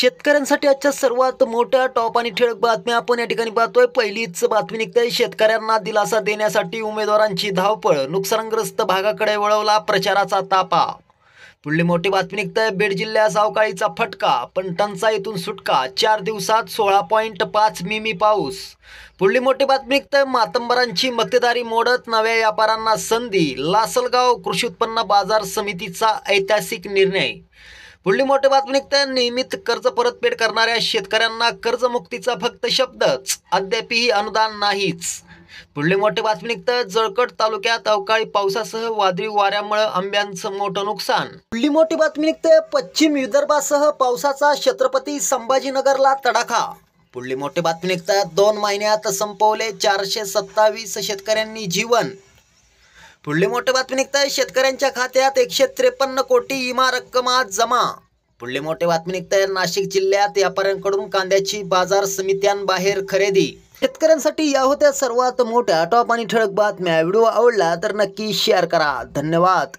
शेतकऱ्यांसाठी आजच्या सर्वात मोठ्या टॉप आणि ठळक बातम्या आपण या ठिकाणी पाहतोय। पहिलीच बातमी निघते, शेतकऱ्यांना दिलासा देण्यासाठी उमेदवारांची धावपळ, नुकसानग्रस्त भागाकडे वळवला प्रचाराचा तापा। पुढली मोठी बातमी निघते, बीड जिल्ह्यास अवकाळीचा फटका पण टंचाईतून सुटका, 4 दिवसात 16.5 मिमी पाऊस। पुढली मोठी बातमी निघते, मातंबरांची मक्तेदारी मोडत नव्या व्यापाऱ्यांना संधी, लासलगाव कृषी उत्पन्न बाजार समितीचा ऐतिहासिक निर्णय। पुढली मोठी बातमी निघते, नियमित कर्ज परतफेड करणाऱ्या शेतकऱ्यांना कर्जमुक्तीचा फक्त शब्दच, अद्यापही अनुदान नाहीच। पुढली मोठी बातमी निघते, जळकोट तालुक्यात अवकाळी पावसासह वादळी वाऱ्यामुळे आंब्याचं मोठं नुकसान। पुढली मोठी बातमी निघते, पश्चिम विदर्भासह पावसाचा छत्रपती संभाजीनगरला तडाखा। पुढली मोठी बातमी निघते, 2 महिन्यात संपवले 427 शेतकऱ्यांनी जीवन। पुढली मोठी बातमी निघते, शेतकऱ्यांच्या खात्यात 153 कोटी विमा रक्कम आज जमा। पुढली मोठी बातमी निघते, नाशिक जिल्ह्यात व्यापाऱ्यांकडून कांद्याची बाजार समित्यांबाहेर खरेदी। शेतकऱ्यांसाठी या होत्या सर्वात मोठ्या टॉप आणि ठळक बातम्या। व्हिडिओ आवडला तर नक्की शेअर करा। धन्यवाद।